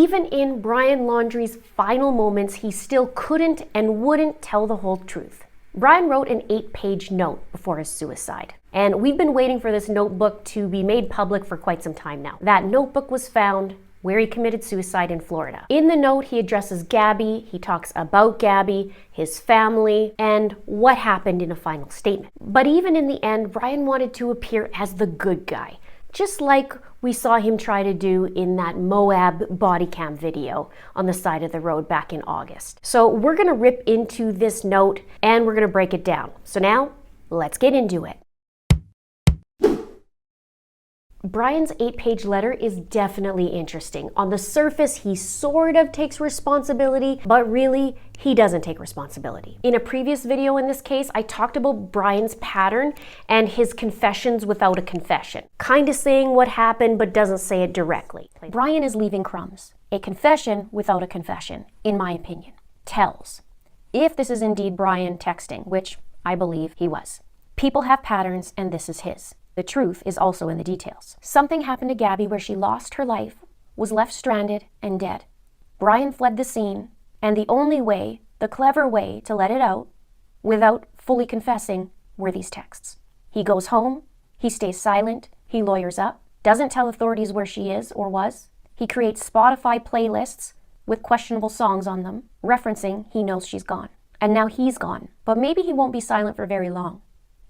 Even in Brian Laundrie's final moments, he still couldn't and wouldn't tell the whole truth. Brian wrote an 8-page note before his suicide. And we've been waiting for this notebook to be made public for quite some time now. That notebook was found where he committed suicide in Florida. In the note, he addresses Gabby, he talks about Gabby, his family, and what happened in a final statement. But even in the end, Brian wanted to appear as the good guy, just like we saw him try to do in that Moab body cam video on the side of the road back in August. So we're gonna rip into this note and we're gonna break it down. So now, let's get into it. Brian's 8-page letter is definitely interesting. On the surface, he sort of takes responsibility, but really, he doesn't take responsibility. In a previous video in this case, I talked about Brian's pattern and his confessions without a confession. Kind of saying what happened, but doesn't say it directly. Brian is leaving crumbs. A confession without a confession, in my opinion, tells. If this is indeed Brian texting, which I believe he was. People have patterns, and this is his. The truth is also in the details. Something happened to Gabby where she lost her life, was left stranded and dead. Brian fled the scene, and the only way, the clever way to let it out, without fully confessing, were these texts. He goes home, he stays silent, he lawyers up, doesn't tell authorities where she is or was. He creates Spotify playlists with questionable songs on them, referencing he knows she's gone. And now he's gone, but maybe he won't be silent for very long,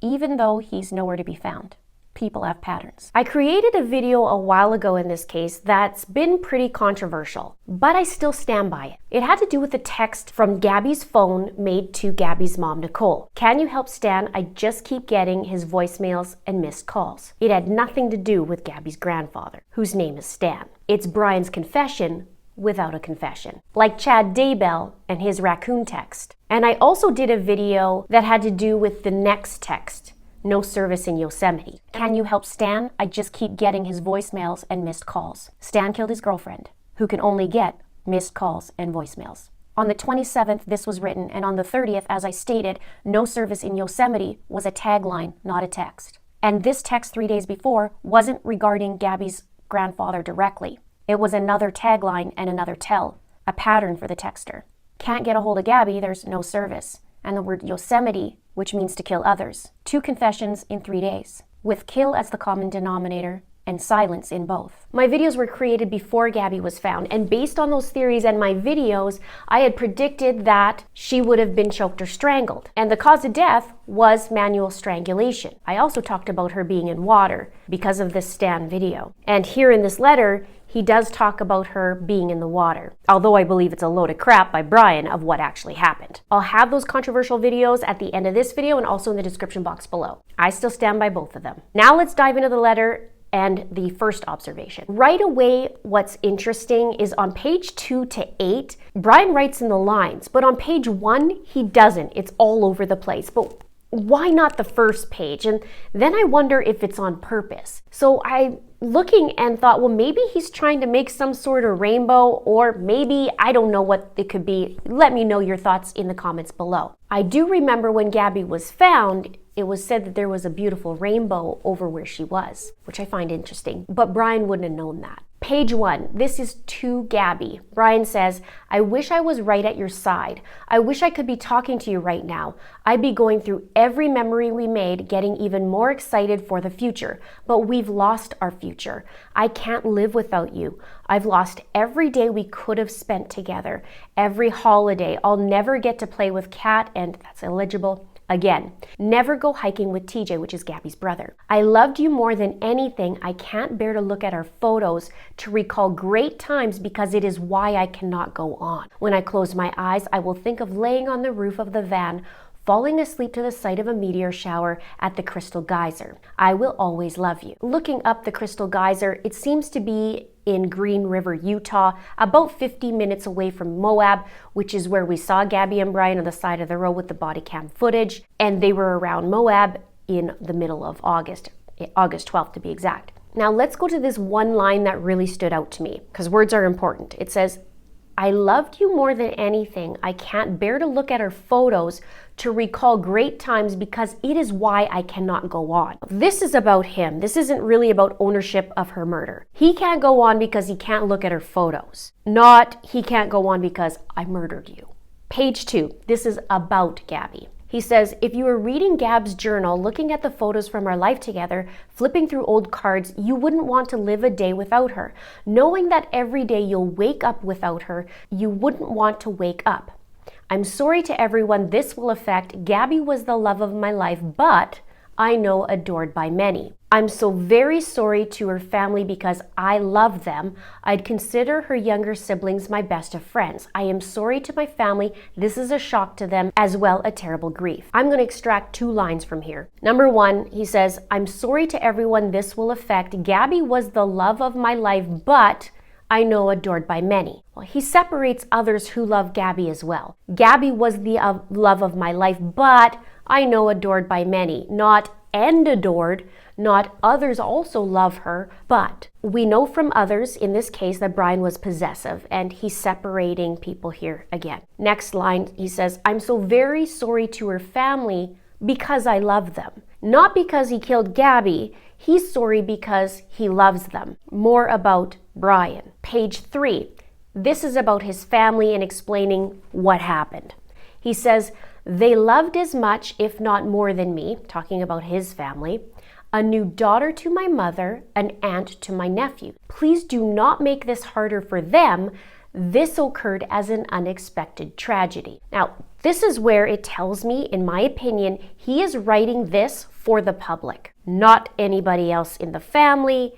even though he's nowhere to be found. People have patterns. I created a video a while ago in this case that's been pretty controversial, but I still stand by it. It had to do with a text from Gabby's phone made to Gabby's mom, Nicole. Can you help Stan? I just keep getting his voicemails and missed calls. It had nothing to do with Gabby's grandfather, whose name is Stan. It's Brian's confession without a confession, like Chad Daybell and his raccoon text. And I also did a video that had to do with the next text. No service in Yosemite. Can you help Stan? I just keep getting his voicemails and missed calls. Stan killed his girlfriend, who can only get missed calls and voicemails. On the 27th, this was written, and on the 30th, as I stated, no service in Yosemite was a tagline, not a text. And this text 3 days before wasn't regarding Gabby's grandfather directly. It was another tagline and another tell, a pattern for the texter. Can't get a hold of Gabby, there's no service. And the word Yosemite, which means to kill others. 2 confessions in 3 days, with kill as the common denominator and silence in both. My videos were created before Gabby was found, and based on those theories and my videos, I had predicted that she would have been choked or strangled. And the cause of death was manual strangulation. I also talked about her being in water because of this Stan video. And here in this letter, he does talk about her being in the water, although I believe it's a load of crap by Brian of what actually happened. I'll have those controversial videos at the end of this video and also in the description box below. I still stand by both of them. Now let's dive into the letter and the first observation. Right away, what's interesting is on page 2 to 8, Brian writes in the lines, but on page 1, he doesn't. It's all over the place. But why not the first page? And then I wonder if it's on purpose. So I looking and thought, well, maybe he's trying to make some sort of rainbow, or maybe, I don't know what it could be. Let me know your thoughts in the comments below. I do remember when Gabby was found, it was said that there was a beautiful rainbow over where she was, which I find interesting, but Brian wouldn't have known that. Page 1, this is to Gabby. Brian says, I wish I was right at your side. I wish I could be talking to you right now. I'd be going through every memory we made, getting even more excited for the future. But we've lost our future. I can't live without you. I've lost every day we could have spent together. Every holiday. I'll never get to play with Kat, and that's illegible. Again, never go hiking with TJ, which is Gabby's brother. I loved you more than anything. I can't bear to look at our photos to recall great times because it is why I cannot go on. When I close my eyes, I will think of laying on the roof of the van, falling asleep to the sight of a meteor shower at the Crystal Geyser. I will always love you. Looking up the Crystal Geyser, it seems to be in Green River, Utah, about 50 minutes away from Moab, which is where we saw Gabby and Brian on the side of the road with the body cam footage, and they were around Moab in the middle of August 12th to be exact. Now let's go to this one line that really stood out to me, because words are important. It says, I loved you more than anything. I can't bear to look at our photos to recall great times because it is why I cannot go on. This is about him. This isn't really about ownership of her murder. He can't go on because he can't look at her photos. Not he can't go on because I murdered you. Page 2. This is about Gabby. He says, if you were reading Gab's journal, looking at the photos from our life together, flipping through old cards, you wouldn't want to live a day without her. Knowing that every day you'll wake up without her, you wouldn't want to wake up. I'm sorry to everyone this will affect. Gabby was the love of my life, but I know adored by many. I'm so very sorry to her family because I love them. I'd consider her younger siblings my best of friends. I am sorry to my family. This is a shock to them, as well a terrible grief. I'm going to extract 2 lines from here. Number 1, he says, I'm sorry to everyone this will affect. Gabby was the love of my life, but I know adored by many. Well, he separates others who love Gabby as well. Gabby was the love of my life, but I know adored by many. Not and adored, not others also love her, but we know from others in this case that Brian was possessive, and he's separating people here again. Next line, he says, I'm so very sorry to her family because I love them. Not because he killed Gabby, he's sorry because he loves them. More about Brian. Page 3. This is about his family and explaining what happened. He says, they loved as much, if not more than me, talking about his family, a new daughter to my mother, an aunt to my nephew. Please do not make this harder for them. This occurred as an unexpected tragedy. Now, this is where it tells me, in my opinion, he is writing this for the public, not anybody else in the family,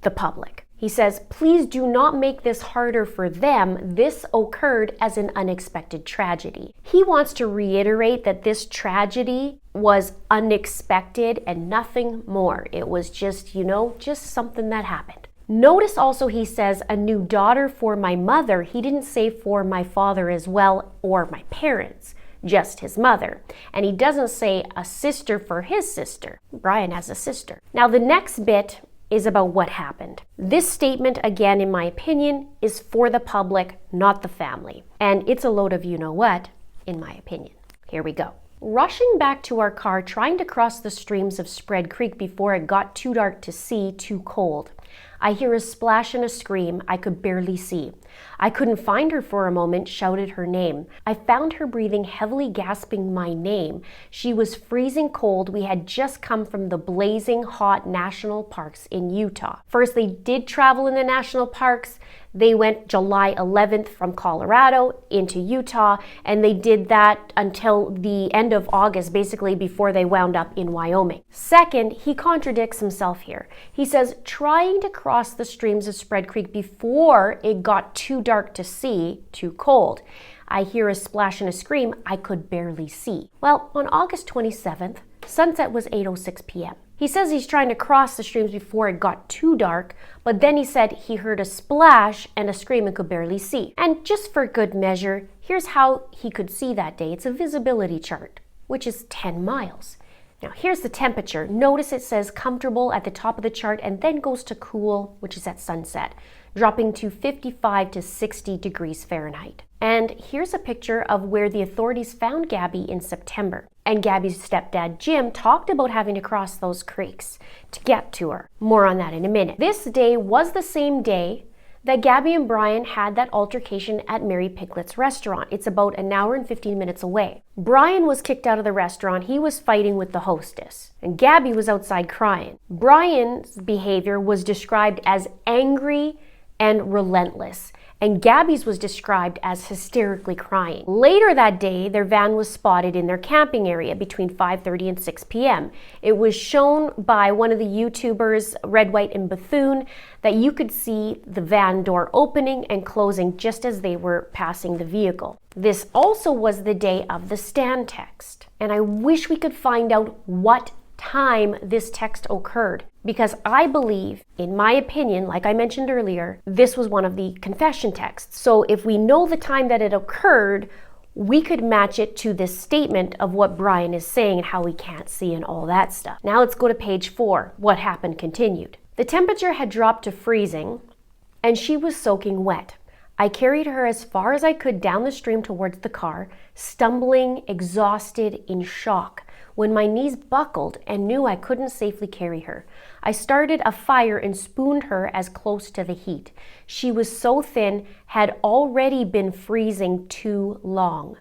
the public. He says, please do not make this harder for them. This occurred as an unexpected tragedy. He wants to reiterate that this tragedy was unexpected and nothing more. It was just, just something that happened. Notice also he says a new daughter for my mother. He didn't say for my father as well or my parents, just his mother. And he doesn't say a sister for his sister. Brian has a sister. Now the next bit is about what happened. This statement, again, in my opinion, is for the public, not the family. And it's a load of you-know-what, in my opinion. Here we go. Rushing back to our car, trying to cross the streams of Spread Creek before it got too dark to see, too cold. I hear a splash and a scream I could barely see. I couldn't find her for a moment, shouted her name. I found her breathing heavily, gasping my name. She was freezing cold. We had just come from the blazing hot national parks in Utah. First, they did travel in the national parks. They went July 11th from Colorado into Utah, and they did that until the end of August, basically before they wound up in Wyoming. Second, he contradicts himself here. He says, trying to cross the streams of Spread Creek before it got too dark to see, too cold. I hear a splash and a scream I could barely see. Well, on August 27th, sunset was 8:06 p.m. He says he's trying to cross the streams before it got too dark, but then he said he heard a splash and a scream and could barely see. And just for good measure, here's how he could see that day. It's a visibility chart, which is 10 miles. Now here's the temperature. Notice it says comfortable at the top of the chart and then goes to cool, which is at sunset, dropping to 55 to 60 degrees Fahrenheit. And here's a picture of where the authorities found Gabby in September. And Gabby's stepdad, Jim, talked about having to cross those creeks to get to her. More on that in a minute. This day was the same day that Gabby and Brian had that altercation at Mary Piglet's restaurant. It's about an hour and 15 minutes away. Brian was kicked out of the restaurant. He was fighting with the hostess, and Gabby was outside crying. Brian's behavior was described as angry and relentless, and Gabby's was described as hysterically crying. Later that day, their van was spotted in their camping area between 5:30 and 6 p.m. It was shown by one of the YouTubers, Red, White, and Bethune, that you could see the van door opening and closing just as they were passing the vehicle. This also was the day of the stand text, and I wish we could find out what time this text occurred, because I believe, in my opinion, like I mentioned earlier, this was one of the confession texts. So if we know the time that it occurred, we could match it to this statement of what Brian is saying and how we can't see and all that stuff. Now let's go to page 4. What happened continued. The temperature had dropped to freezing and she was soaking wet. I carried her as far as I could down the stream towards the car, stumbling, exhausted, in shock, when my knees buckled and knew I couldn't safely carry her. I started a fire and spooned her as close to the heat. She was so thin, had already been freezing too long.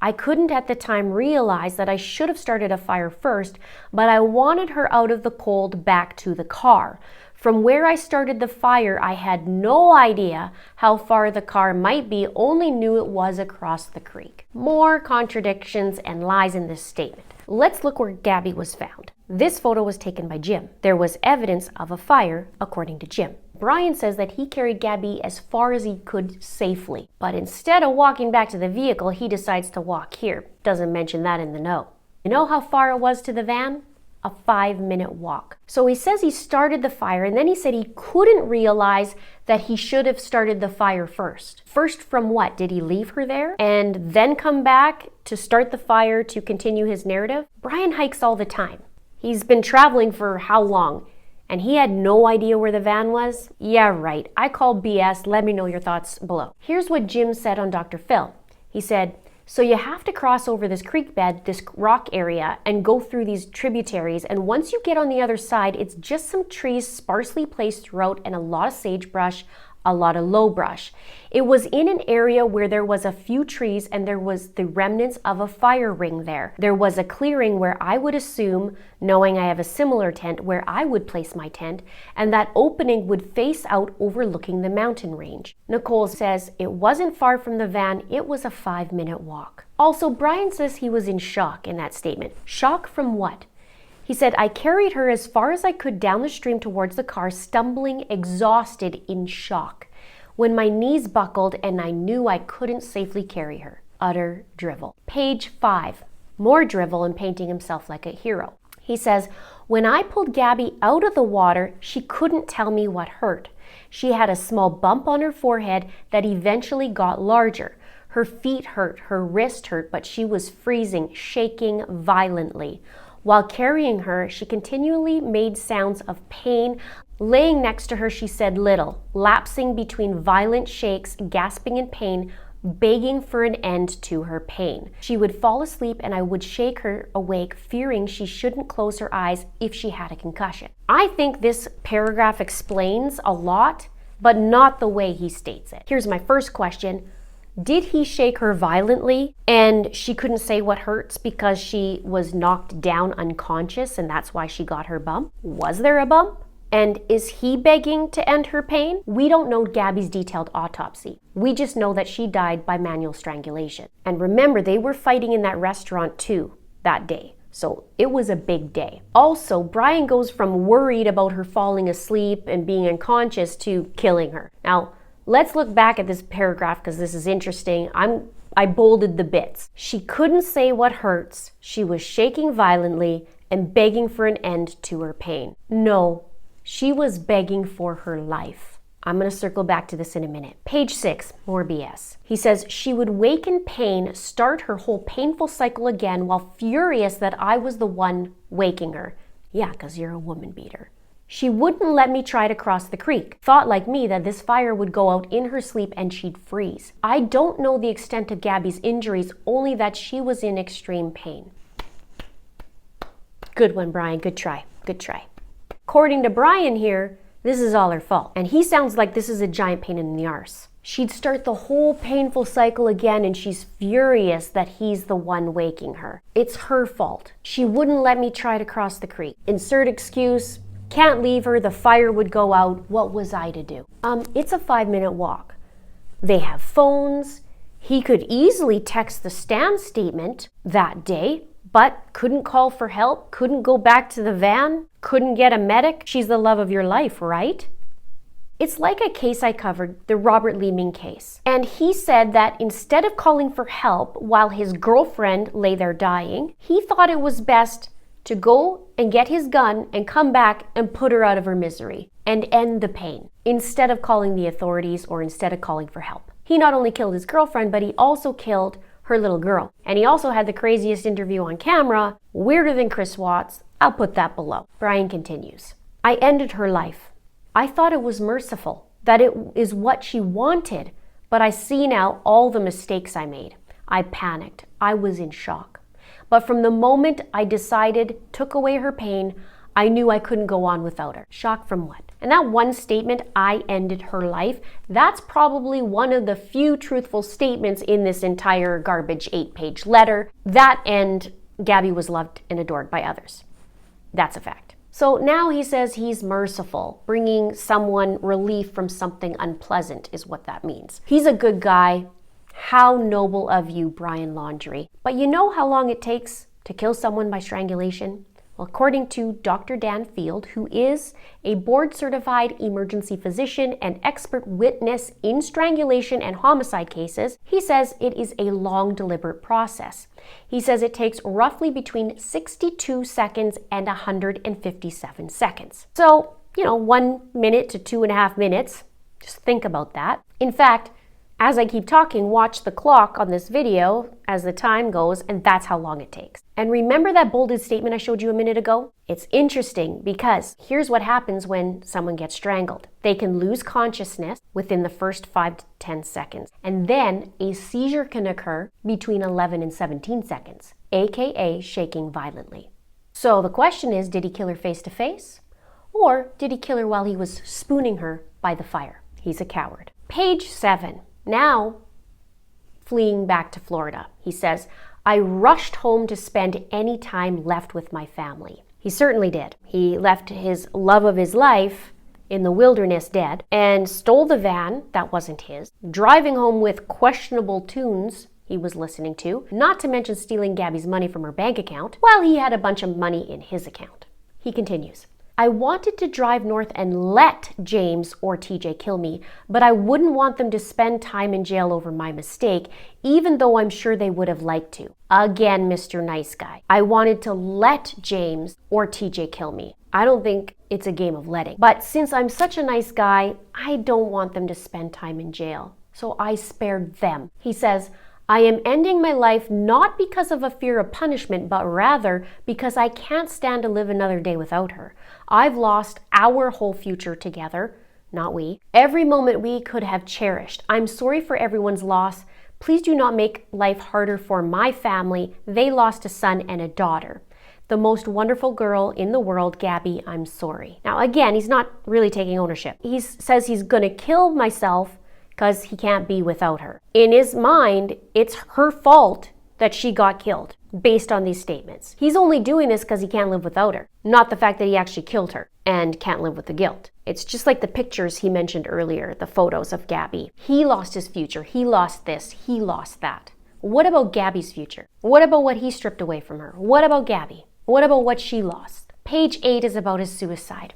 I couldn't at the time realize that I should have started a fire first, but I wanted her out of the cold back to the car. From where I started the fire, I had no idea how far the car might be, only knew it was across the creek. More contradictions and lies in this statement. Let's look where Gabby was found. This photo was taken by Jim. There was evidence of a fire, according to Jim. Brian says that he carried Gabby as far as he could safely, but instead of walking back to the vehicle, he decides to walk here. Doesn't mention that in the note. You know how far it was to the van? A 5-minute walk. So he says he started the fire, and then he said he couldn't realize that he should have started the fire first. First from what? Did he leave her there and then come back to start the fire to continue his narrative? Brian hikes all the time. He's been traveling for how long? And he had no idea where the van was? Yeah, right. I call BS. Let me know your thoughts below. Here's what Jim said on Dr. Phil. He said, so you have to cross over this creek bed, this rock area, and go through these tributaries. And once you get on the other side, it's just some trees sparsely placed throughout and a lot of sagebrush, a lot of low brush. It was in an area where there was a few trees and there was the remnants of a fire ring there. There was a clearing where I would assume, knowing I have a similar tent, where I would place my tent, and that opening would face out overlooking the mountain range. Nicole says it wasn't far from the van, it was a 5-minute walk. Also, Brian says he was in shock in that statement. Shock from what? He said, I carried her as far as I could down the stream towards the car, stumbling, exhausted, in shock, when my knees buckled and I knew I couldn't safely carry her. Utter drivel. Page 5. More drivel and painting himself like a hero. He says, when I pulled Gabby out of the water, she couldn't tell me what hurt. She had a small bump on her forehead that eventually got larger. Her feet hurt, her wrist hurt, but she was freezing, shaking violently. While carrying her, she continually made sounds of pain. Laying next to her, she said little, lapsing between violent shakes, gasping in pain, begging for an end to her pain. She would fall asleep and I would shake her awake, fearing she shouldn't close her eyes if she had a concussion. I think this paragraph explains a lot, but not the way he states it. Here's my first question. Did he shake her violently and she couldn't say what hurts because she was knocked down unconscious and that's why she got her bump? Was there a bump? And is he begging to end her pain? We don't know Gabby's detailed autopsy. We just know that she died by manual strangulation. And remember, they were fighting in that restaurant too that day. So it was a big day. Also, Brian goes from worried about her falling asleep and being unconscious to killing her. Now, let's look back at this paragraph because this is interesting. I bolded the bits. She couldn't say what hurts. She was shaking violently and begging for an end to her pain. No, she was begging for her life. I'm going to circle back to this in a minute. Page 6, more BS. He says, she would wake in pain, start her whole painful cycle again while furious that I was the one waking her. Yeah, because you're a woman beater. She wouldn't let me try to cross the creek. Thought like me that this fire would go out in her sleep and she'd freeze. I don't know the extent of Gabby's injuries, only that she was in extreme pain. Good one, Brian. Good try. Good try. According to Brian here, this is all her fault. And he sounds like this is a giant pain in the arse. She'd start the whole painful cycle again and she's furious that he's the one waking her. It's her fault. She wouldn't let me try to cross the creek. Insert excuse. Can't leave her, the fire would go out. What was I to do? It's a 5-minute walk. They have phones. He could easily text the stand statement that day, but couldn't call for help, couldn't go back to the van, couldn't get a medic. She's the love of your life, right? It's like a case I covered, the Robert Leeming case. And he said that instead of calling for help while his girlfriend lay there dying, he thought it was best to go and get his gun and come back and put her out of her misery and end the pain instead of calling the authorities or instead of calling for help. He not only killed his girlfriend, but he also killed her little girl. And he also had the craziest interview on camera, weirder than Chris Watts. I'll put that below. Brian continues. I ended her life. I thought it was merciful, that it is what she wanted, but I see now all the mistakes I made. I panicked. I was in shock. But from the moment I decided, took away her pain, I knew I couldn't go on without her. Shock from what? And that one statement, I ended her life, that's probably one of the few truthful statements in this entire garbage 8-page letter. That and Gabby was loved and adored by others. That's a fact. So now he says he's merciful, bringing someone relief from something unpleasant is what that means. He's a good guy. How noble of you, Brian Laundrie. But you know how long it takes to kill someone by strangulation? Well, according to Dr. Dan Field, who is a board-certified emergency physician and expert witness in strangulation and homicide cases, he says it is a long, deliberate process. He says it takes roughly between 62 seconds and 157 seconds. So, 1 minute to 2.5 minutes. Just think about that. In fact, as I keep talking, watch the clock on this video as the time goes, and that's how long it takes. And remember that bolded statement I showed you a minute ago? It's interesting because here's what happens when someone gets strangled. They can lose consciousness within the first 5 to 10 seconds, and then a seizure can occur between 11 and 17 seconds, aka shaking violently. So the question is, did he kill her face to face? Or did he kill her while he was spooning her by the fire? He's a coward. Page 7. Now, fleeing back to Florida, he says, I rushed home to spend any time left with my family. He certainly did. He left his love of his life in the wilderness dead and stole the van that wasn't his, driving home with questionable tunes he was listening to, not to mention stealing Gabby's money from her bank account while he had a bunch of money in his account. He continues, I wanted to drive north and let James or TJ kill me, but I wouldn't want them to spend time in jail over my mistake, even though I'm sure they would have liked to. Again, Mr. Nice Guy. I wanted to let James or TJ kill me. I don't think it's a game of letting. But since I'm such a nice guy, I don't want them to spend time in jail. So I spared them. He says, I am ending my life not because of a fear of punishment, but rather because I can't stand to live another day without her. I've lost our whole future together, not we. Every moment we could have cherished. I'm sorry for everyone's loss. Please do not make life harder for my family. They lost a son and a daughter. The most wonderful girl in the world, Gabby, I'm sorry. Now again, he's not really taking ownership. He says he's gonna kill myself because he can't be without her. In his mind, it's her fault that she got killed based on these statements. He's only doing this because he can't live without her, not the fact that he actually killed her and can't live with the guilt. It's just like the pictures he mentioned earlier, the photos of Gabby. He lost his future, he lost this, he lost that. What about Gabby's future? What about what he stripped away from her? What about Gabby? What about what she lost? Page 8 is about his suicide.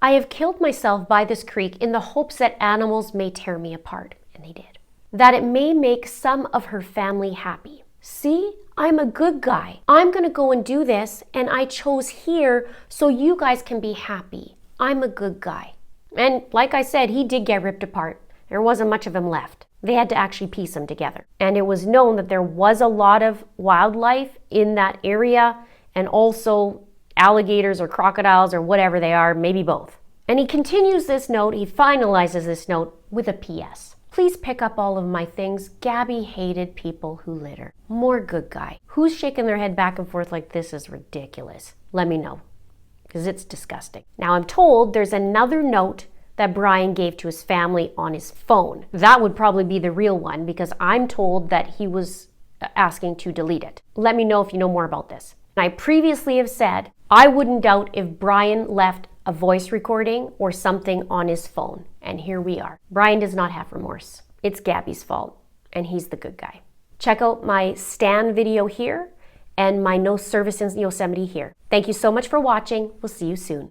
I have killed myself by this creek in the hopes that animals may tear me apart, and they did. That it may make some of her family happy. See, I'm a good guy. I'm gonna go and do this, and I chose here so you guys can be happy. I'm a good guy. And like I said, he did get ripped apart. There wasn't much of him left. They had to actually piece him together. And it was known that there was a lot of wildlife in that area, and also alligators or crocodiles or whatever they are, maybe both. And he continues this note, he finalizes this note with a PS. Please pick up all of my things. Gabby hated people who litter. More good guy. Who's shaking their head back and forth like this is ridiculous? Let me know, because it's disgusting. Now I'm told there's another note that Brian gave to his family on his phone. That would probably be the real one because I'm told that he was asking to delete it. Let me know if you know more about this. I previously have said I wouldn't doubt if Brian left a voice recording or something on his phone. And here we are. Brian does not have remorse. It's Gabby's fault, and he's the good guy. Check out my Stan video here and my No Service in Yosemite here. Thank you so much for watching. We'll see you soon.